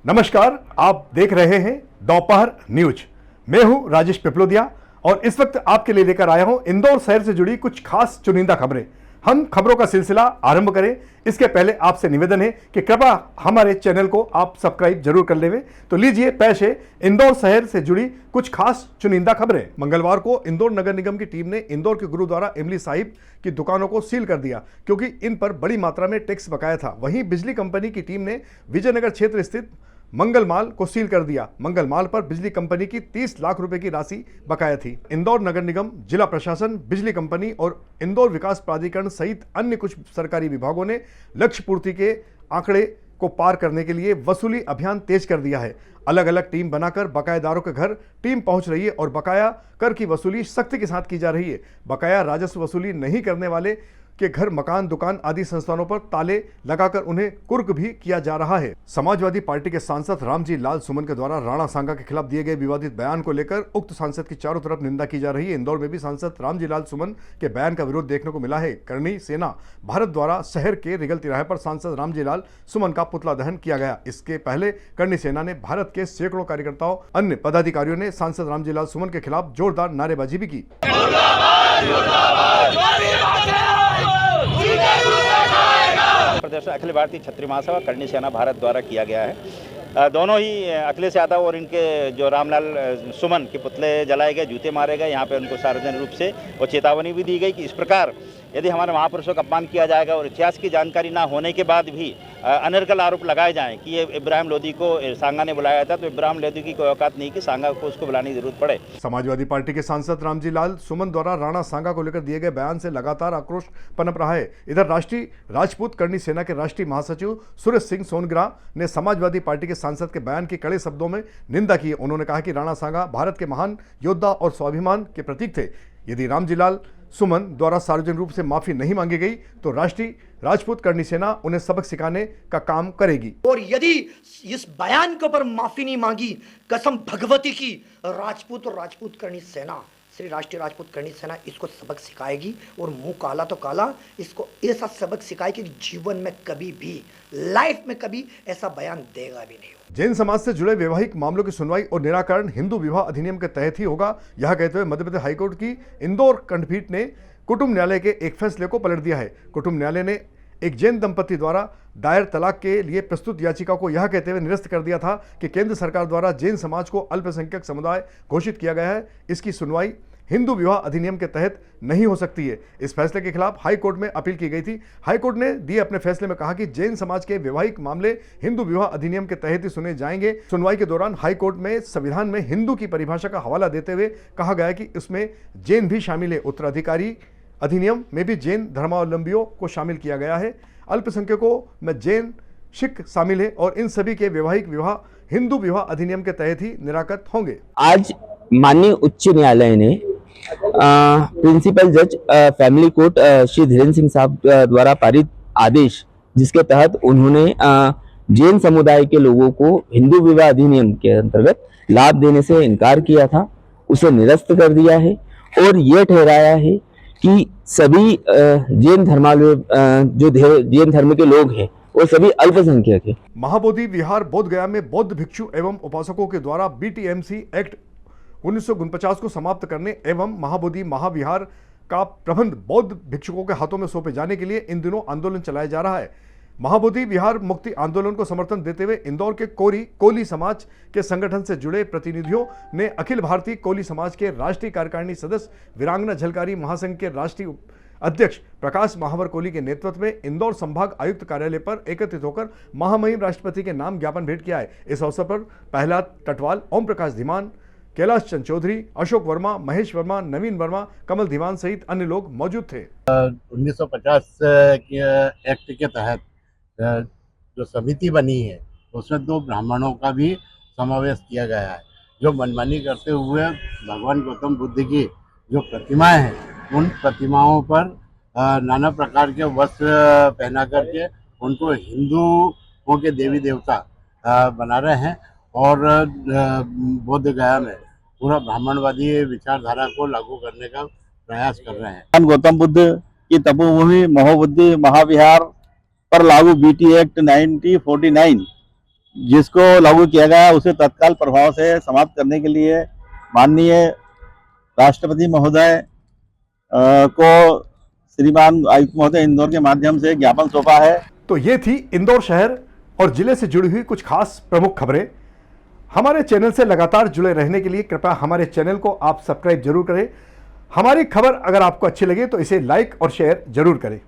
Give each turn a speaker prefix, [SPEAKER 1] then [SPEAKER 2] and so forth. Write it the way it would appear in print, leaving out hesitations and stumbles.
[SPEAKER 1] नमस्कार, आप देख रहे हैं दोपहर न्यूज। मैं हूं राजेश पिपलोदिया और इस वक्त आपके लिए लेकर आया हूं इंदौर शहर से जुड़ी कुछ खास चुनिंदा खबरें। हम खबरों का सिलसिला आरंभ करें इसके पहले आपसे निवेदन है कि कृपया हमारे चैनल को आप सब्सक्राइब जरूर कर लेवे। तो लीजिए पेश है इंदौर शहर से जुड़ी कुछ खास चुनिंदा खबरें। मंगलवार को इंदौर नगर निगम की टीम ने इंदौर के गुरुद्वारा इमली साहिब की दुकानों को सील कर दिया क्योंकि इन पर बड़ी मात्रा में टैक्स बकाया था। वहीं बिजली कंपनी की टीम ने विजयनगर क्षेत्र स्थित मंगल माल को सील कर दिया। मंगल माल पर बिजली कंपनी की 30 लाख रुपए की राशि बकाया थी। इंदौर नगर निगम, जिला प्रशासन, बिजली कंपनी और इंदौर विकास प्राधिकरण सहित अन्य कुछ सरकारी विभागों ने लक्ष्य पूर्ति के आंकड़े को पार करने के लिए वसूली अभियान तेज कर दिया है। अलग अलग टीम बनाकर बकायेदारों के घर टीम पहुंच रही है और बकाया कर की वसूली सख्ती के साथ की जा रही है। बकाया राजस्व वसूली नहीं करने वाले के घर, मकान, दुकान आदि संस्थानों पर ताले लगाकर उन्हें कुर्क भी किया जा रहा है। समाजवादी पार्टी के सांसद रामजी लाल सुमन के द्वारा राणा सांगा के खिलाफ दिए गए विवादित बयान को लेकर उक्त सांसद की चारों तरफ निंदा की जा रही है। इंदौर में भी सांसद रामजी लाल सुमन के बयान का विरोध देखने को मिला है। करणी सेना भारत द्वारा शहर के रिगल तिराहे पर सांसद रामजी लाल सुमन का पुतला दहन किया गया। इसके पहले करणी सेना ने भारत के सैकड़ों कार्यकर्ताओं, अन्य पदाधिकारियों ने सांसद रामजी लाल सुमन के खिलाफ जोरदार नारेबाजी भी की।
[SPEAKER 2] प्रदर्शन अखिल भारतीय क्षत्रिय महासभा करणी सेना भारत द्वारा किया गया है। दोनों ही अखिलेश यादव और इनके जो रामलाल सुमन के पुतले जलाए गए, जूते मारे गए। यहाँ पे उनको सार्वजनिक रूप से वो चेतावनी भी दी गई कि इस प्रकार यदि हमारे महापुरुषों का अपमान किया जाएगा और इतिहास की जानकारी ना होने के बाद भी अनर्गल आरोप लगाए जाएं कि ये इब्राहिम लोदी को सांगा ने बुलाया था, तो इब्राहिम लोदी की कोई औकात नहीं कि सांगा को उसको बुलाने की जरूरत पड़े।
[SPEAKER 1] समाजवादी पार्टी के सांसद रामजी लाल सुमन द्वारा राणा सांगा को लेकर दिए गए बयान से लगातार आक्रोश पनप रहा है। इधर राष्ट्रीय राजपूत करणी सेना के राष्ट्रीय महासचिव सुरेश सिंह सोनग्रा ने समाजवादी पार्टी के सांसद के बयान की कड़े शब्दों में निंदा की। उन्होंने कहा कि राणा सांगा भारत के महान योद्धा और स्वाभिमान के प्रतीक थे। यदि रामजी लाल सुमन द्वारा सार्वजनिक रूप से माफी नहीं मांगी गई तो राष्ट्रीय राजपूत करणी सेना उन्हें सबक सिखाने का काम करेगी।
[SPEAKER 3] और यदि इस बयान के ऊपर माफी नहीं मांगी, कसम भगवती की, राजपूत और राजपूत करणी सेना, श्री राष्ट्रीय राजपूत करणी सेना इसको सबक सिखाएगी। और मुंह काला तो काला, इसको ऐसा सबक सिखाएगी कि जीवन में कभी भी, लाइफ में कभी ऐसा बयान देगा भी नहीं।
[SPEAKER 1] जैन समाज से जुड़े वैवाहिक मामलों की सुनवाई और निराकरण हिंदू विवाह अधिनियम के तहत ही होगा, यह कहते हुए मध्य प्रदेश हाईकोर्ट की इंदौर खंडपीठ ने कुटुंब न्यायालय के एक फैसले को पलट दिया है। कुटुंब न्यायालय ने एक जैन दंपति द्वारा दायर तलाक के लिए प्रस्तुत याचिका को यह कहते हुए निरस्त कर दिया था कि केंद्र सरकार द्वारा जैन समाज को अल्पसंख्यक समुदाय घोषित किया गया है, इसकी सुनवाई हिंदू विवाह अधिनियम के तहत नहीं हो सकती है। इस फैसले के खिलाफ हाई कोर्ट में अपील की गई थी। हाई कोर्ट ने दिए अपने फैसले में कहा कि जैन समाज के वैवाहिक मामले हिंदू विवाह अधिनियम के तहत ही सुने जाएंगे। सुनवाई के दौरान हाई कोर्ट में संविधान में हिंदू की परिभाषा का हवाला देते हुए कहा गया कि उसमें जैन भी शामिल है। उत्तराधिकारी अधिनियम में भी जैन धर्मावलंबियों को शामिल किया गया है। अल्पसंख्यकों में जैन, सिख शामिल है और इन सभी के वैवाहिक विवाह हिंदू विवाह अधिनियम के तहत ही निराकृत होंगे।
[SPEAKER 4] आज माननीय उच्च न्यायालय ने प्रिंसिपल जज फैमिली कोर्ट श्री धीरेन्द्र सिंह साहब द्वारा पारित आदेश, जिसके तहत उन्होंने जैन समुदाय के लोगों को हिंदू विवाह अधिनियम के अंतर्गत लाभ देने से इनकार किया था, उसे निरस्त कर दिया है और यह ठहराया है कि सभी जैन जो जैन धर्म के लोग हैं वो सभी अल्पसंख्यक है।
[SPEAKER 1] महाबोधि विहार बोध गया में बौद्ध भिक्षु एवं उपासकों के द्वारा BTMC एक्ट 1949 को समाप्त करने एवं महाबोधि महाविहार का प्रबंध बौद्ध भिक्षुकों के हाथों में सौंपे जाने के लिए इन दिनों आंदोलन चलाया जा रहा है। महाबोधि विहार मुक्ति आंदोलन को समर्थन देते हुए इंदौर के कोली समाज के संगठन से जुड़े प्रतिनिधियों ने अखिल भारतीय कोली समाज के राष्ट्रीय कार्यकारिणी सदस्य वीरांगना झलकारी महासंघ के राष्ट्रीय अध्यक्ष प्रकाश महावर कोली के नेतृत्व में इंदौर संभाग आयुक्त कार्यालय पर एकत्रित होकर महामहिम राष्ट्रपति के नाम ज्ञापन भेंट किया है। इस अवसर पर प्रहलाद टटवाल, ओम प्रकाश धीमान, कैलाश चंद चौधरी, अशोक वर्मा, महेश वर्मा, नवीन वर्मा, कमल धीमान सहित अन्य लोग मौजूद थे।
[SPEAKER 5] 1950 के एक्ट के तहत जो समिति बनी है उसमें 2 ब्राह्मणों का भी समावेश किया गया है, जो मनमानी करते हुए भगवान गौतम बुद्ध की जो प्रतिमाएं हैं उन प्रतिमाओं पर नाना प्रकार के वस्त्र पहना करके उनको हिंदुओं के देवी देवता बना रहे हैं और बोध गया में पूरा ब्राह्मणवादी विचारधारा को लागू करने का प्रयास कर रहे हैं।
[SPEAKER 6] गौतम बुद्ध की तपोभूमि महोबुद्धि महाविहार पर लागू BT एक्ट 1949 जिसको लागू किया गया उसे तत्काल प्रभाव से समाप्त करने के लिए माननीय राष्ट्रपति महोदय को श्रीमान आयुक्त महोदय इंदौर के माध्यम से ज्ञापन सौंपा है।
[SPEAKER 1] तो ये थी इंदौर शहर और जिले से जुड़ी हुई कुछ खास प्रमुख खबरें। हमारे चैनल से लगातार जुड़े रहने के लिए कृपया हमारे चैनल को आप सब्सक्राइब जरूर करें। हमारी खबर अगर आपको अच्छी लगे तो इसे लाइक और शेयर जरूर करें।